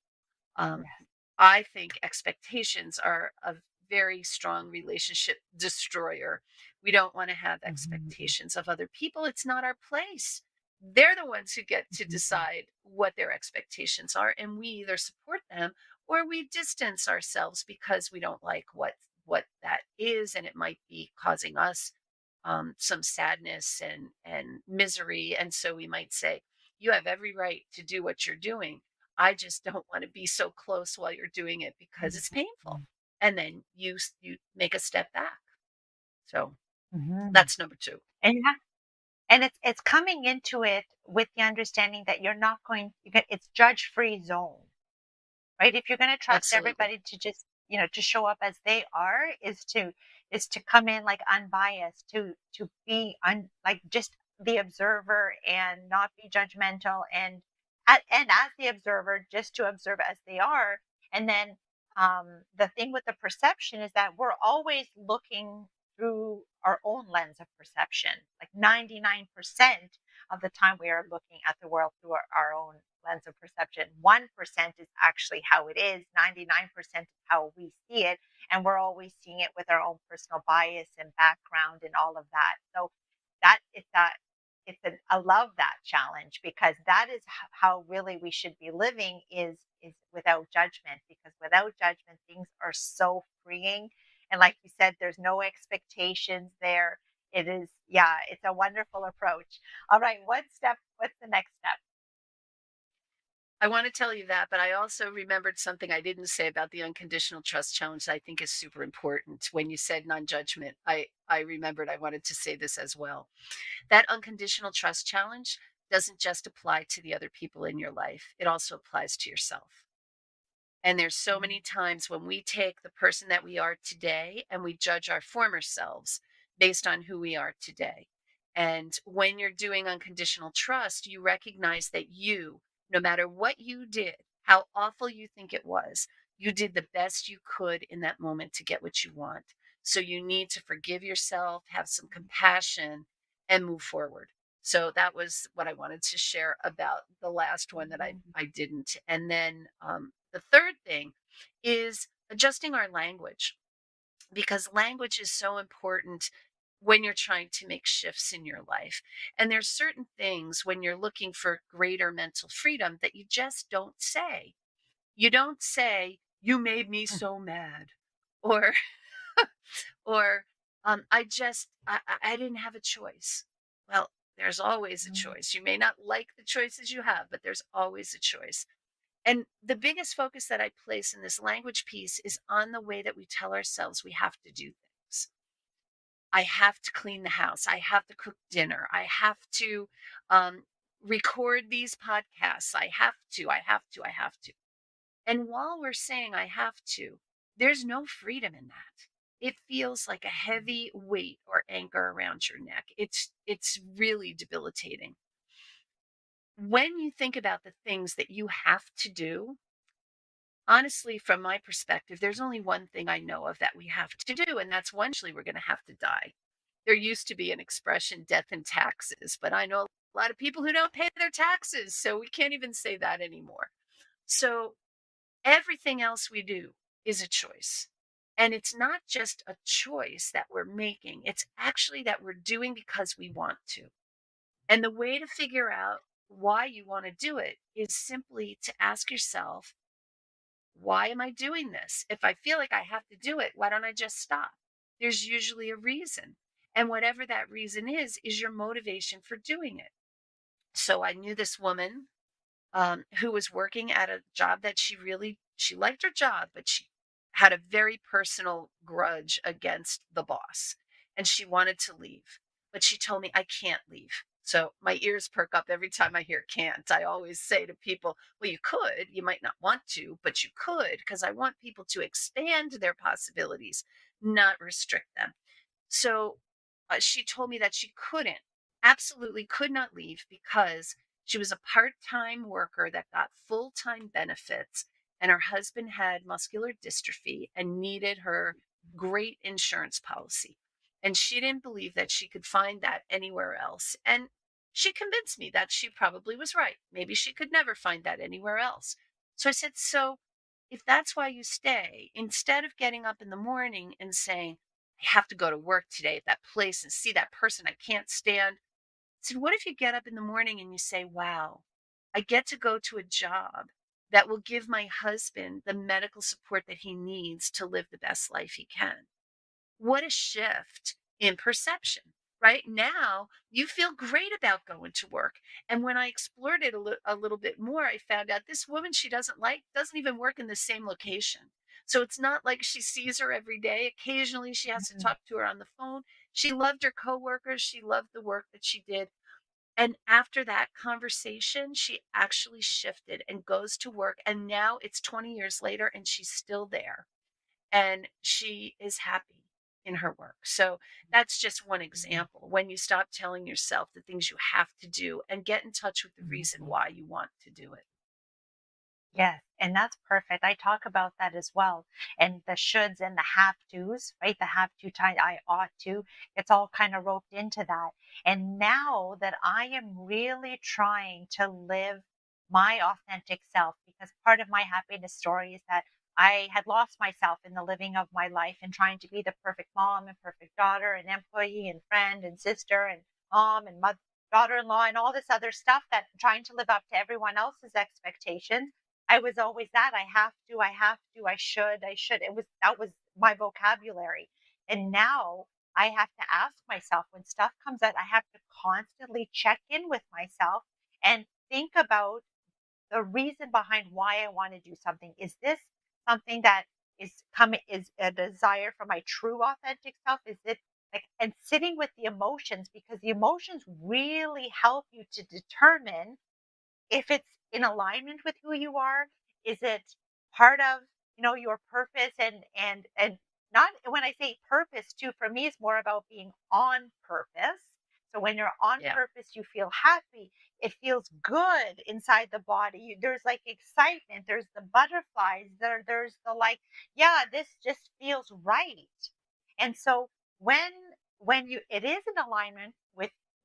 Um, Yes. I think expectations are a very strong relationship destroyer. We don't want to have Mhm. expectations of other people. It's not our place. They're the ones who get to Mhm. decide what their expectations are, and we either support them or we distance ourselves because we don't like what that is, and it might be causing us some sadness and misery. And so we might say, "You have every right to do what you're doing. I just don't want to be so close while you're doing it because it's painful." Mhm. And then you make a step back. So Mhm. that's number 2. And it's coming into it with the understanding that you're not going it's judge-free zone. Right? If you're going to trust Absolutely. everybody to just, to show up as they are, is to come in like unbiased, to be like just the observer and not be judgmental, and as the observer, just to observe as they are. And then the thing with the perception is that we're always looking through our own lens of perception. Like 99% of the time we are looking at the world through our own lens of perception. 1% is actually how it is, 99% is how we see it. And we're always seeing it with our own personal bias and background and all of that. So that is that I love that challenge, because that is how really we should be living, is without judgment, because without judgment things are so freeing. And like you said, there's no expectations there. It is, yeah, it's a wonderful approach. All right, what's the next step? I want to tell you that, but I also remembered something I didn't say about the unconditional trust challenge that I think is super important. When you said non-judgment, I remembered I wanted to say this as well. That unconditional trust challenge doesn't just apply to the other people in your life. It also applies to yourself. And there's so many times when we take the person that we are today and we judge our former selves based on who we are today. And when you're doing unconditional trust, you recognize that you, no matter what you did, how awful you think it was, you did the best you could in that moment to get what you want. So you need to forgive yourself, have some compassion, and move forward. So that was what I wanted to share about the last one that I didn't. And then the third thing is adjusting our language, because language is so important when you're trying to make shifts in your life. And there's certain things when you're looking for greater mental freedom that you just don't say. You don't say, "You made me so mad," or or I didn't have a choice. Well, There's always a Mm. choice. You may not like the choices you have, but there's always a choice. And the biggest focus that I place in this language piece is on the way that we tell ourselves we have to do things. I have to clean the house. I have to cook dinner. I have to um, record these podcasts. I have to. And while we're saying I have to, there's no freedom in that. It feels like a heavy weight or anchor around your neck. It's really debilitating. When you think about the things that you have to do, honestly, from my perspective, there's only one thing I know of that we have to do, and that's one we're going to have to die. There used to be an expression, death and taxes, but I know a lot of people who don't pay their taxes, so we can't even say that anymore. So everything else we do is a choice. And it's not just a choice that we're making, it's actually that we're doing because we want to. And the way to figure out why you want to do it is simply to ask yourself, why am I doing this? If I feel like I have to do it, why don't I just stop? There's usually a reason. And whatever that reason is your motivation for doing it. So I knew this woman who was working at a job that she liked her job, but she had a very personal grudge against the boss, and she wanted to leave. But she told me, I can't leave. So my ears perk up every time I hear can't. I always say to people, well, you could, you might not want to, but you could, because I want people to expand their possibilities, not restrict them. So she told me that she couldn't, absolutely could not leave because she was a part time worker that got full time benefits, and her husband had muscular dystrophy and needed her great insurance policy. And she didn't believe that she could find that anywhere else. And she convinced me that she probably was right. Maybe she could never find that anywhere else. So I said, so if that's why you stay, instead of getting up in the morning and saying, I have to go to work today at that place and see that person I can't stand. I said, what if you get up in the morning and you say, wow, I get to go to a job that will give my husband the medical support that he needs to live the best life he can? What a shift in perception. Right now, you feel great about going to work. And when I explored it a little bit more, I found out this woman she doesn't like doesn't even work in the same location. So it's not like she sees her every day. Occasionally, she has to Mm. talk to her on the phone. She loved her coworkers. She loved the work that she did. And after that conversation, she actually shifted and goes to work. And now it's 20 years later, and she's still there and she is happy in her work. So that's just one example. When you stop telling yourself the things you have to do and get in touch with the reason why you want to do it. Yes, and that's perfect. I talk about that as well. And the shoulds and the have tos, right? The have to time I ought to, it's all kind of roped into that. And now that I am really trying to live my authentic self, because part of my happiness story is that I had lost myself in the living of my life and trying to be the perfect mom and perfect daughter and employee and friend and sister and mom and mother, daughter-in-law and all this other stuff that trying to live up to everyone else's expectations. I was always that I have to, I should. That was my vocabulary. And now I have to ask myself when stuff comes out, I have to constantly check in with myself and think about the reason behind why I want to do something. Is this something that is a desire for my true authentic self? Is it like, and sitting with the emotions, because the emotions really help you to determine if it's in alignment with who you are. Is it part of, your purpose? And not, when I say purpose too, for me it's more about being on purpose. So when you're on Yeah. purpose, you feel happy, it feels good inside the body. There's like excitement, there's the butterflies, there's the like, yeah, this just feels right. And so when you it is in alignment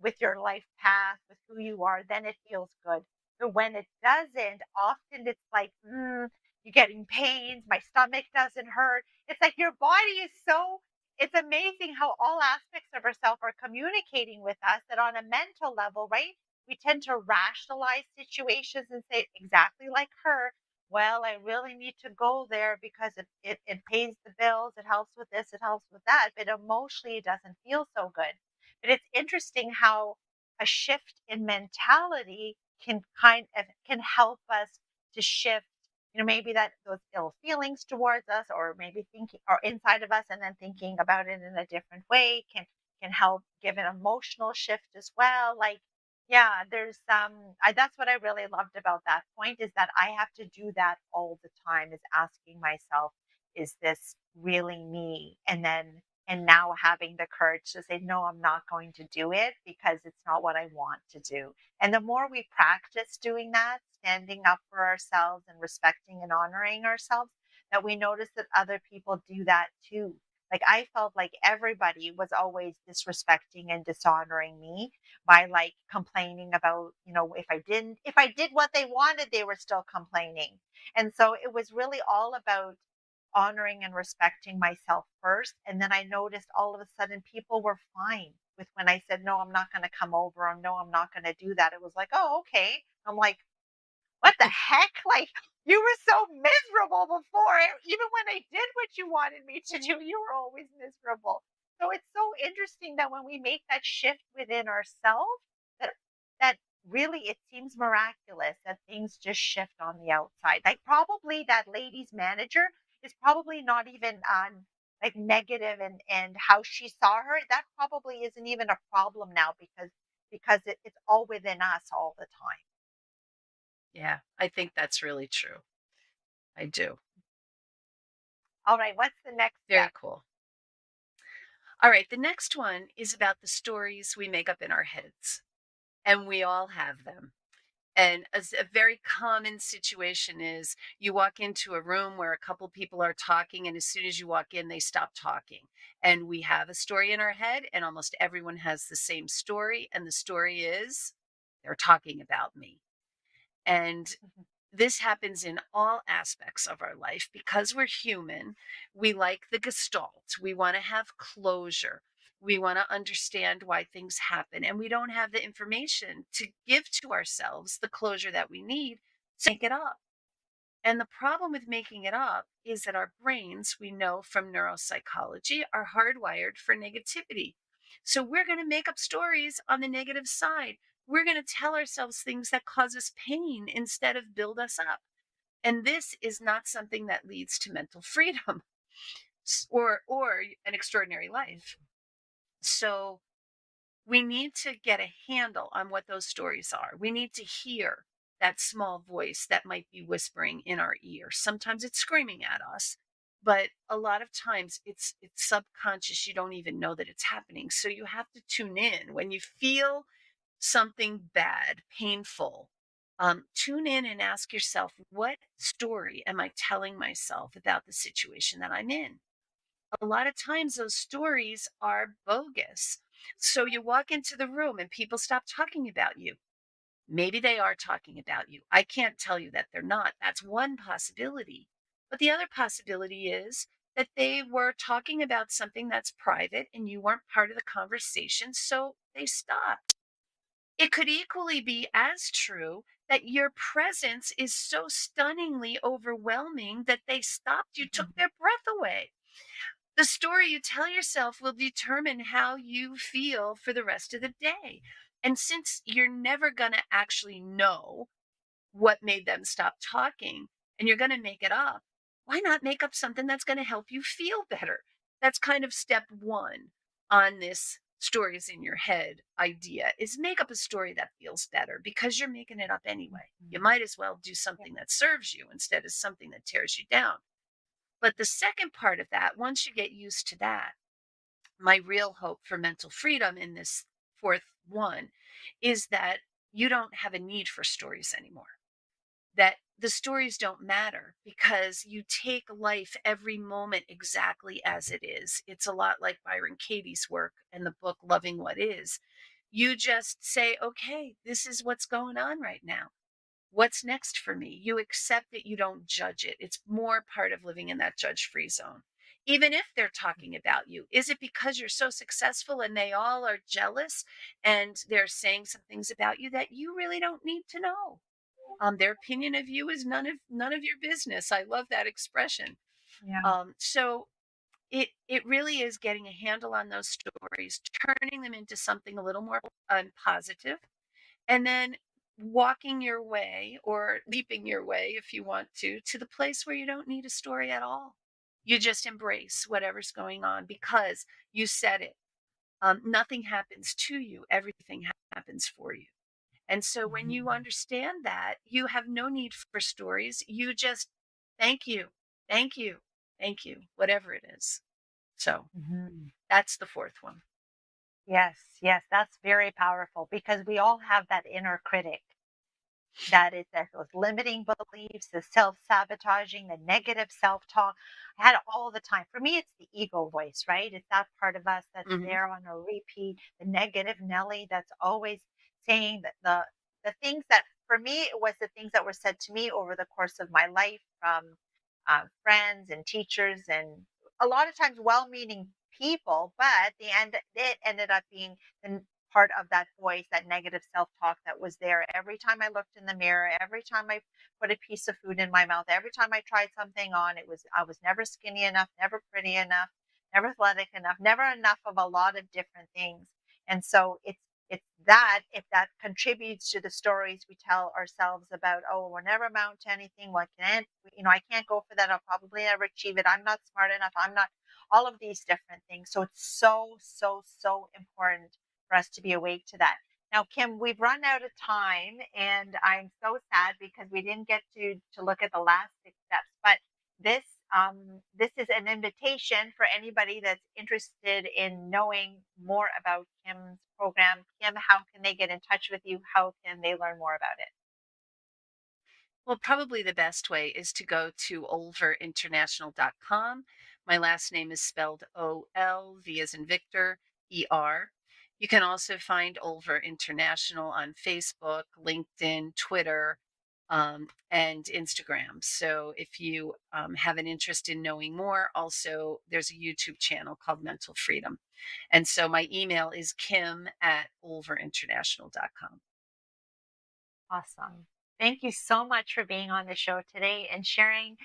with your life path, with who you are, then it feels good. But when it doesn't, often it's like, you're getting pains, my stomach doesn't hurt. It's like your body is so, it's amazing how all aspects of ourself are communicating with us, that on a mental level, right? We tend to rationalize situations and say, exactly like her, well, I really need to go there because it pays the bills, it helps with this, it helps with that. But emotionally, it doesn't feel so good. But it's interesting how a shift in mentality can help us to shift, maybe that those ill feelings towards us, or maybe thinking or inside of us, and then thinking about it in a different way can help give an emotional shift as well. Like, yeah, there's that's what I really loved about that point, is that I have to do that all the time, is asking myself, is this really me? And now having the courage to say, no, I'm not going to do it because it's not what I want to do. And the more we practice doing that, standing up for ourselves and respecting and honoring ourselves, that we notice that other people do that too. Like, I felt like everybody was always disrespecting and dishonoring me by like complaining about, if I did what they wanted, they were still complaining. And so it was really all about honoring and respecting myself first. And then I noticed all of a sudden people were fine with when I said, no, I'm not going to come over, or no, I'm not going to do that. It was like, oh, okay. I'm like, what the heck? Like, you were so miserable before. Even when I did what you wanted me to do, you were always miserable. So it's so interesting that when we make that shift within ourselves, that that really, it seems miraculous that things just shift on the outside. Like, probably that lady's manager is probably not even on like negative, and how she saw her. That probably isn't even a problem now, because it's all within us all the time. Yeah, I think that's really true. I do. All right, what's the next Very step? cool. All right, the next one is about the stories we make up in our heads, and we all have them. And a very common situation is you walk into a room where a couple people are talking, and as soon as you walk in, they stop talking. And we have a story in our head, and almost everyone has the same story. And the story is they're talking about me. And Mhm, this happens in all aspects of our life because we're human. We like the gestalt. We want to have closure. We want to understand why things happen. And we don't have the information to give to ourselves the closure that we need to make it up. And the problem with making it up is that our brains, we know from neuropsychology, are hardwired for negativity. So we're going to make up stories on the negative side. We're going to tell ourselves things that cause us pain instead of build us up. And this is not something that leads to mental freedom or an extraordinary life. So we need to get a handle on what those stories are. We need to hear that small voice that might be whispering in our ear. Sometimes it's screaming at us, but a lot of times it's subconscious. You don't even know that it's happening. So you have to tune in when you feel something bad, painful. Tune in and ask yourself, what story am I telling myself about the situation that I'm in? A lot of times those stories are bogus. So you walk into the room and people stop talking about you. Maybe they are talking about you. I can't tell you that they're not. That's one possibility. But the other possibility is that they were talking about something that's private and you weren't part of the conversation. So they stopped. It could equally be as true that your presence is so stunningly overwhelming that they stopped you, took mhm, their breath away. The story you tell yourself will determine how you feel for the rest of the day. And since you're never going to actually know what made them stop talking and you're going to make it up, why not make up something that's going to help you feel better? That's kind of step one on this stories in your head idea, is make up a story that feels better because you're making it up anyway. You mhm. might as well do Yeah. something that serves you instead of something that tears you down. But the second part of that, once you get used to that, my real hope for mental freedom in this fourth one is that you don't have a need for stories anymore. That the stories don't matter because you take life every moment exactly as it is. It's a lot like Byron Katie's work and the book Loving What Is. You just say, okay, this is what's going on right now. What's next for me? You accept it, you don't judge it. It's more part of living in that judge free zone. Even if they're talking about you, is it because you're so successful and they all are jealous and they're saying some things about you that you really don't need to know? Their opinion of you is none of your business. I love that expression. Yeah. So it really is getting a handle on those stories, turning them into something a little more positive, and then walking your way or leaping your way if you want to the place where you don't need a story at all. You just embrace whatever's going on because you said it. Nothing happens to you, everything happens for you. And so when you Mhm. understand that, you have no need for stories. You just thank you, thank you, thank you, whatever it is. So Mhm. that's the fourth one. Yes, yes, that's very powerful because we all have that inner critic. That is those limiting beliefs, the self-sabotaging, the negative self-talk. I had it all the time. For me, it's the ego voice, right? It's that part of us that's Hmm. there on a repeat, the negative Nelly that's always saying that the things that for me it was the things that were said to me over the course of my life from friends and teachers and a lot of times well-meaning people, but the end it ended up being the part of that voice, that negative self-talk that was there every time I looked in the mirror, every time I put a piece of food in my mouth, every time I tried something on, I was never skinny enough, never pretty enough, never athletic enough, never enough of a lot of different things. And so it's that if that contributes to the stories we tell ourselves about, oh, we'll never amount to anything, what can't I can't go for that, I'll probably never achieve it, I'm not smart enough, I'm not all of these different things. So it's so, so, so important for us to be awake to that. Now, Kim, we've run out of time, and I'm so sad because we didn't get to look at the last six steps. But this this is an invitation for anybody that's interested in knowing more about Kim's program. Kim, how can they get in touch with you? How can they learn more about it? Well, probably the best way is to go to olverinternational.com. My last name is spelled O-L-V as in Victor, E-R. You can also find Olver International on Facebook, LinkedIn, Twitter, and Instagram. So if you have an interest in knowing more, also there's a YouTube channel called Mental Freedom. And so my email is kim@olverinternational.com. Awesome. Thank you so much for being on the show today and sharing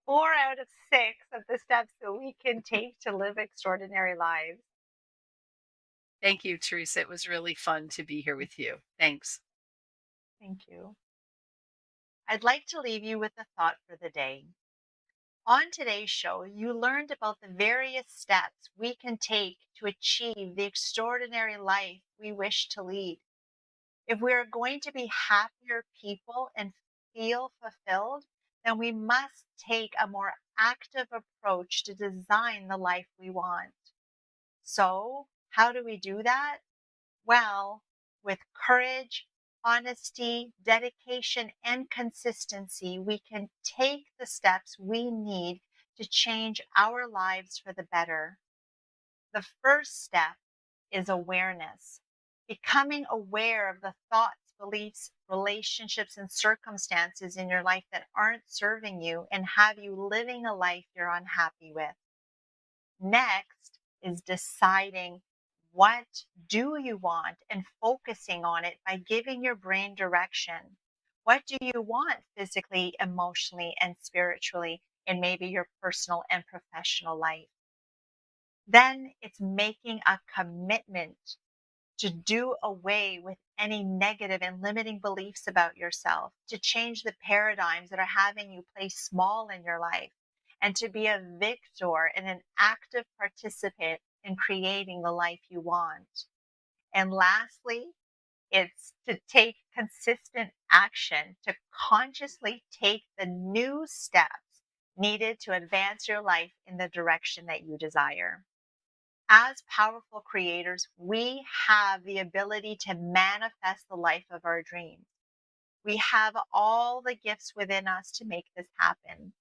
4 out of 6 of the steps that we can take to live extraordinary lives. Thank you, Teresa. It was really fun to be here with you. Thanks. Thank you. I'd like to leave you with a thought for the day. On today's show, you learned about the various steps we can take to achieve the extraordinary life we wish to lead. If we are going to be happier people and feel fulfilled, then we must take a more active approach to design the life we want. So, how do we do that? Well, with courage, honesty, dedication, and consistency, we can take the steps we need to change our lives for the better. The first step is awareness, becoming aware of the thoughts, beliefs, relationships, and circumstances in your life that aren't serving you and have you living a life you're unhappy with. Next is deciding what do you want and focusing on it by giving your brain direction. What do you want physically, emotionally, and spiritually in maybe your personal and professional life? Then it's making a commitment to do away with any negative and limiting beliefs about yourself, to change the paradigms that are having you play small in your life, and to be a victor and an active participant in creating the life you want. And lastly, it's to take consistent action, to consciously take the new steps needed to advance your life in the direction that you desire. As powerful creators, we have the ability to manifest the life of our dreams. We have all the gifts within us to make this happen.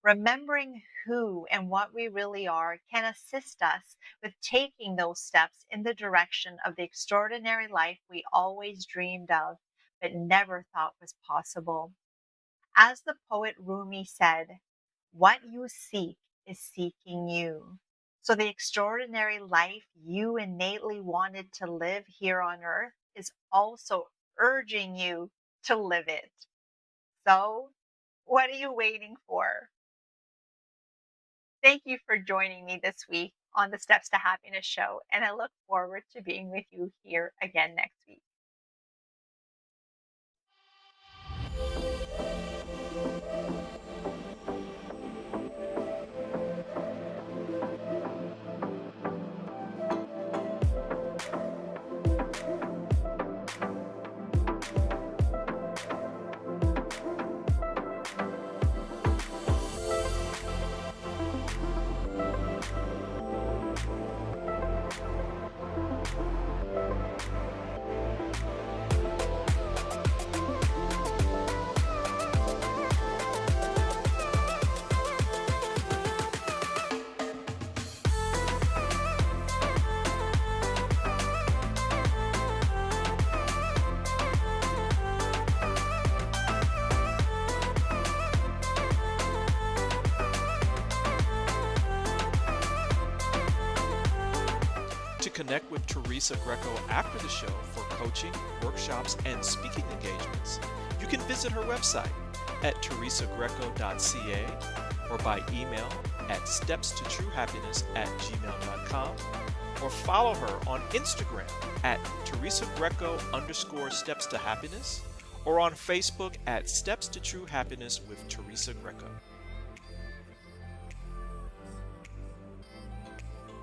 Remembering who and what we really are can assist us with taking those steps in the direction of the extraordinary life we always dreamed of, but never thought was possible. As the poet Rumi said, what you seek is seeking you. So the extraordinary life you innately wanted to live here on earth is also urging you to live it. So, what are you waiting for? Thank you for joining me this week on the Steps to Happiness show, and I look forward to being with you here again next week. To connect with Teresa Greco after the show for coaching, workshops, and speaking engagements, you can visit her website at teresagreco.ca or by email at stepstotruehappiness@gmail.com or follow her on Instagram at Teresa Greco _steps to happiness or on Facebook at Steps to True Happiness with Teresa Greco.